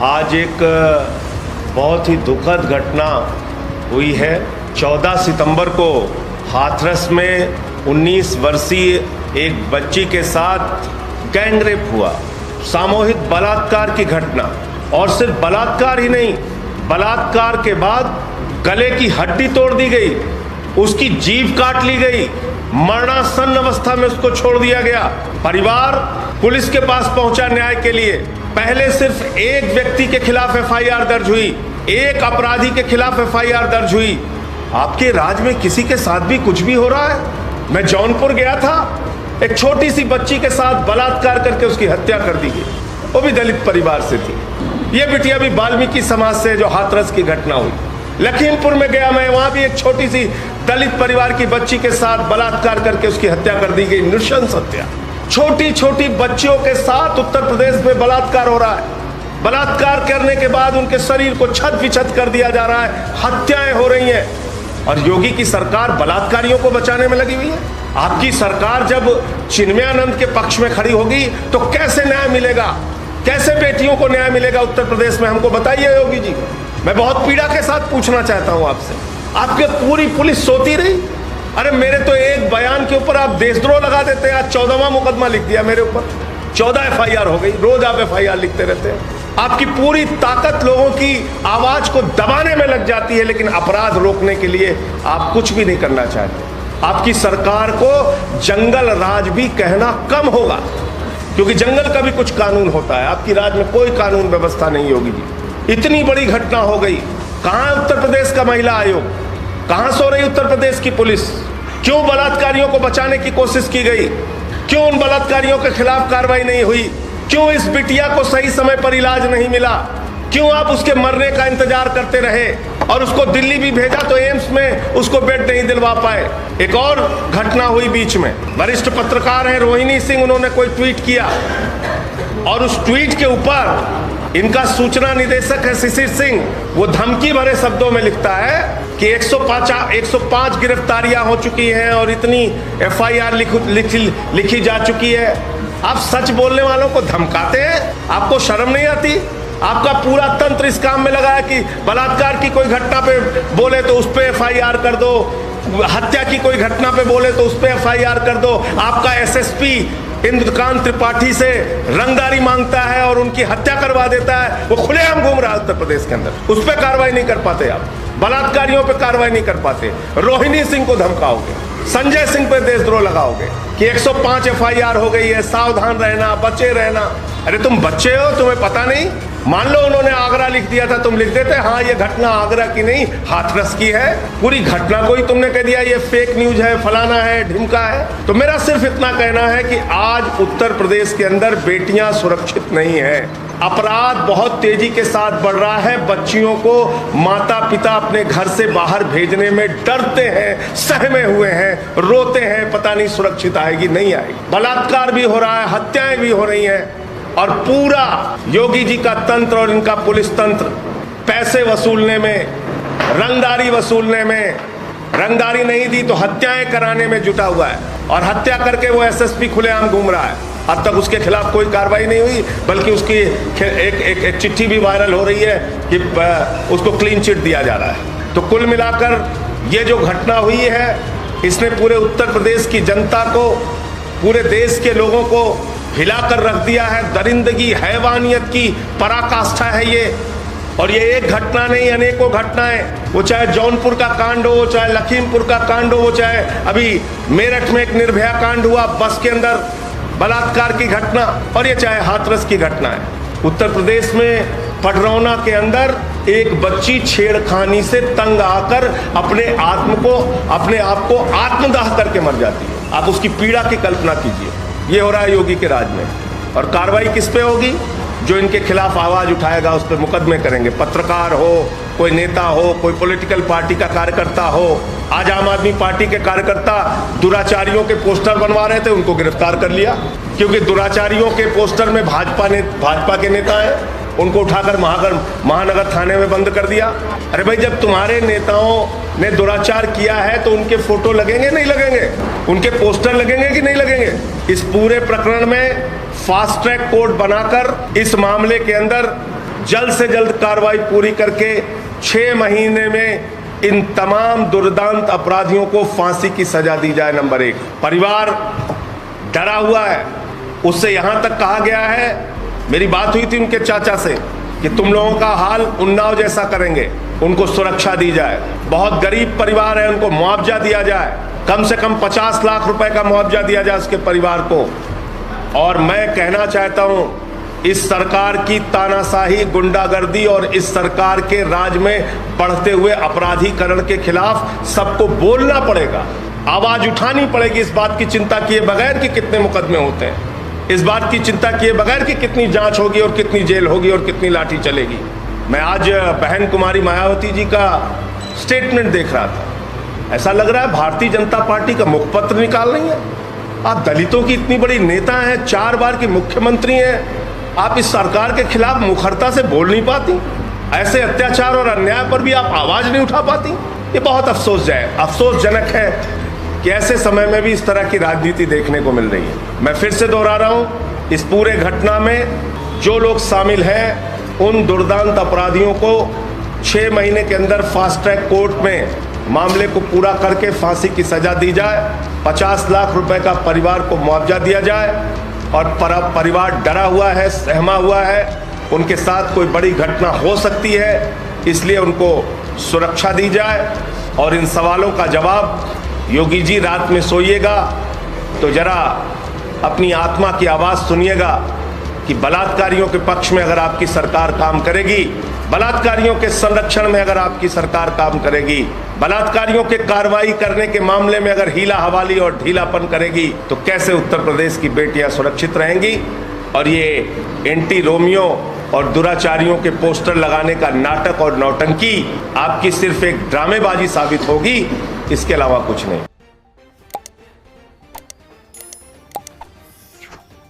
आज एक बहुत ही दुखद घटना हुई है। 14 सितंबर को हाथरस में 19 वर्षीय एक बच्ची के साथ गैंगरेप हुआ, सामूहिक बलात्कार की घटना। और सिर्फ बलात्कार ही नहीं, बलात्कार के बाद गले की हड्डी तोड़ दी गई, उसकी जीभ काट ली गई, मरणासन्न अवस्था में उसको छोड़ दिया गया। परिवार पुलिस के पास पहुंचा न्याय के लिए। पहले सिर्फ एक व्यक्ति के खिलाफ एफआईआर दर्ज हुई, एक अपराधी के खिलाफ एफआईआर दर्ज हुई। आपके राज्य में किसी के साथ भी कुछ भी हो रहा है। मैं जौनपुर गया था, एक छोटी सी बच्ची के साथ बलात्कार करके उसकी हत्या कर दी गई, वो भी दलित परिवार से थी। ये बिटिया भी वाल्मीकि समाज से, जो हाथरस की घटना हुई। लखीमपुर में गया मैं, वहां भी एक छोटी सी दलित परिवार की बच्ची के साथ बलात्कार करके उसकी हत्या कर दी गई, नृशंस हत्या। छोटी छोटी बच्चियों के साथ उत्तर प्रदेश में बलात्कार हो रहा है। बलात्कार करने के बाद उनके शरीर को छत विछत कर दिया जा रहा है, हत्याएं हो रही हैं। और योगी की सरकार बलात्कारियों को बचाने में लगी हुई है। आपकी सरकार जब चिन्मयानंद के पक्ष में खड़ी होगी तो कैसे न्याय मिलेगा, कैसे बेटियों को न्याय मिलेगा उत्तर प्रदेश में? हमको बताइए योगी जी। मैं बहुत पीड़ा के साथ पूछना चाहता हूं आपसे, आपके पूरी पुलिस सोती रही? अरे मेरे तो एक बयान के ऊपर आप देशद्रोह लगा देते हैं। आज 14वां मुकदमा लिख दिया मेरे ऊपर, 14 एफआईआर हो गई। रोज आप एफआईआर लिखते रहते हैं। आपकी पूरी ताकत लोगों की आवाज को दबाने में लग जाती है, लेकिन अपराध रोकने के लिए आप कुछ भी नहीं करना चाहते। आपकी सरकार को जंगल राज भी कहना कम होगा, क्योंकि जंगल का भी कुछ कानून होता है। आपकी राज्य में कोई कानून व्यवस्था नहीं होगी जी। इतनी बड़ी घटना हो गई, कहां उत्तर प्रदेश का महिला आयोग, कहां सो रही उत्तर प्रदेश की पुलिस? क्यों बलात्कारियों को बचाने की कोशिश की गई? क्यों उन बलात्कारियों के खिलाफ कार्रवाई नहीं हुई? क्यों इस बिटिया को सही समय पर इलाज नहीं मिला? क्यों आप उसके मरने का इंतजार करते रहे? और उसको दिल्ली भी भेजा तो एम्स में उसको बेड नहीं दिलवा पाए। एक और घटना हुई बीच में, वरिष्ठ पत्रकार हैं रोहिणी सिंह, उन्होंने कोई ट्वीट किया और उस ट्वीट के ऊपर इनका सूचना निदेशक है शिशिर सिंह, वो धमकी भरे शब्दों में लिखता है कि 105 गिरफ्तारियां हो चुकी हैं और इतनी एफआईआर लिखी जा चुकी है। आप सच बोलने वालों को धमकाते हैं, आपको शर्म नहीं आती? आपका पूरा तंत्र इस काम में लगा है कि बलात्कार की कोई घटना पे बोले तो उस पे एफआईआर कर दो, हत्या की कोई घटना पे बोले तो उस पे एफआईआर कर दो। आपका एसएसपी इंद्रकांत त्रिपाठी से रंगदारी मांगता है और उनकी हत्या करवा देता है। वो खुलेआम घूम रहा है उत्तर प्रदेश के अंदर, उस पर कार्रवाई नहीं कर पाते आप। बलात्कारियों पे कार्रवाई नहीं कर पाते। रोहिणी सिंह को धमकाओगे, संजय सिंह पे देशद्रोह लगाओगे कि 105 एफआईआर हो गई है, सावधान रहना, बचे रहना। अरे तुम बच्चे हो, तुम्हें पता नहीं? मान लो उन्होंने आगरा लिख दिया था, तुम लिख देते हाँ ये घटना आगरा की नहीं हाथरस की है। पूरी घटना को ही तुमने कह दिया ये फेक न्यूज है, फलाना है, ढिमका है। तो मेरा सिर्फ इतना कहना है कि आज उत्तर प्रदेश के अंदर बेटियां सुरक्षित नहीं है। अपराध बहुत तेजी के साथ बढ़ रहा है। बच्चियों को माता पिता अपने घर से बाहर भेजने में डरते हैं, सहमे हुए हैं, रोते हैं, पता नहीं सुरक्षित आएगी नहीं आएगी। बलात्कार भी हो रहा है, हत्याएं भी हो रही हैं। और पूरा योगी जी का तंत्र और इनका पुलिस तंत्र पैसे वसूलने में, रंगदारी वसूलने में, रंगदारी नहीं दी तो हत्याएं कराने में जुटा हुआ है। और हत्या करके वो एसएसपी खुलेआम घूम रहा है। अब तक उसके खिलाफ कोई कार्रवाई नहीं हुई, बल्कि उसकी एक चिट्ठी भी वायरल हो रही है कि उसको क्लीन चिट दिया जा रहा है। तो कुल मिलाकर ये जो घटना हुई है, इसने पूरे उत्तर प्रदेश की जनता को, पूरे देश के लोगों को हिलाकर रख दिया है। दरिंदगी, हैवानियत की पराकाष्ठा है ये। और ये एक घटना नहीं, अनेकों घटनाएं, वो चाहे जौनपुर का कांड हो, चाहे लखीमपुर का कांड हो, चाहे अभी मेरठ में एक निर्भया कांड हुआ, बस के अंदर बलात्कार की घटना, और ये चाहे हाथरस की घटना है। उत्तर प्रदेश में पडरौना के अंदर एक बच्ची छेड़खानी से तंग आकर अपने आप को आत्मदाह करके मर जाती है। आप उसकी पीड़ा की कल्पना कीजिए। ये हो रहा है योगी के राज में। और कार्रवाई किस पे होगी? जो इनके खिलाफ आवाज उठाएगा उस पर मुकदमे करेंगे। पत्रकार हो, कोई नेता हो, कोई पॉलिटिकल पार्टी का कार्यकर्ता हो। आज आम आदमी पार्टी के कार्यकर्ता दुराचारियों के पोस्टर बनवा रहे थे, उनको गिरफ्तार कर लिया, क्योंकि दुराचारियों के पोस्टर में भाजपा के नेता हैं, उनको उठाकर महानगर थाने में बंद कर दिया। अरे भाई, जब तुम्हारे नेताओं ने दुराचार किया है तो उनके फोटो लगेंगे नहीं लगेंगे? उनके पोस्टर लगेंगे कि नहीं लगेंगे? इस पूरे प्रकरण में फास्ट ट्रैक कोर्ट बनाकर इस मामले के अंदर जल्द से जल्द कार्रवाई पूरी करके 6 महीने में इन तमाम दुर्दांत अपराधियों को फांसी की सजा दी जाए। नंबर 1, परिवार डरा हुआ है। उससे यहां तक कहा गया है, मेरी बात हुई थी उनके चाचा से, कि तुम लोगों का हाल उन्नाव जैसा करेंगे, उनको सुरक्षा दी जाए। बहुत गरीब परिवार है, उनको मुआवजा दिया जाए, कम से कम 50 लाख रुपए का मुआवजा दिया जाए उसके परिवार को। और मैं कहना चाहता हूं, इस सरकार की तानाशाही, गुंडागर्दी और इस सरकार के राज में बढ़ते हुए अपराधीकरण के खिलाफ सबको बोलना पड़ेगा, आवाज उठानी पड़ेगी। इस बात की चिंता किए बगैर कि कितने मुकदमे होते हैं, इस बात की चिंता किए बगैर कि कितनी जांच होगी और कितनी जेल होगी और कितनी लाठी चलेगी। मैं आज बहन कुमारी मायावती जी का स्टेटमेंट देख रहा था, ऐसा लग रहा है भारतीय जनता पार्टी का मुखपत्र निकाल रही है। आप दलितों की इतनी बड़ी नेता हैं, 4 बार की मुख्यमंत्री हैं, आप इस सरकार के खिलाफ मुखरता से बोल नहीं पाती। ऐसे अत्याचार और अन्याय पर भी आप आवाज नहीं उठा पाती। ये बहुत अफसोसजनक है कि ऐसे समय में भी इस तरह की राजनीति देखने को मिल रही है। मैं फिर से दोहरा रहा हूं, इस पूरे घटना में जो लोग शामिल हैं, उन दुर्दांत अपराधियों को 6 महीने के अंदर फास्ट ट्रैक कोर्ट में मामले को पूरा करके फांसी की सजा दी जाए, 50 लाख रुपए का परिवार को मुआवजा दिया जाए। और परिवार डरा हुआ है, सहमा हुआ है, उनके साथ कोई बड़ी घटना हो सकती है, इसलिए उनको सुरक्षा दी जाए। और इन सवालों का जवाब, योगी जी रात में सोइएगा तो जरा अपनी आत्मा की आवाज़ सुनिएगा कि बलात्कारियों के पक्ष में अगर आपकी सरकार काम करेगी, बलात्कारियों के संरक्षण में अगर आपकी सरकार काम करेगी, बलात्कारियों के कार्रवाई करने के मामले में अगर हीला हवाली और ढीलापन करेगी, तो कैसे उत्तर प्रदेश की बेटियां सुरक्षित रहेंगी। और ये एंटी रोमियो और दुराचारियों के पोस्टर लगाने का नाटक और नौटंकी आपकी सिर्फ एक ड्रामेबाजी साबित होगी, इसके अलावा कुछ नहीं।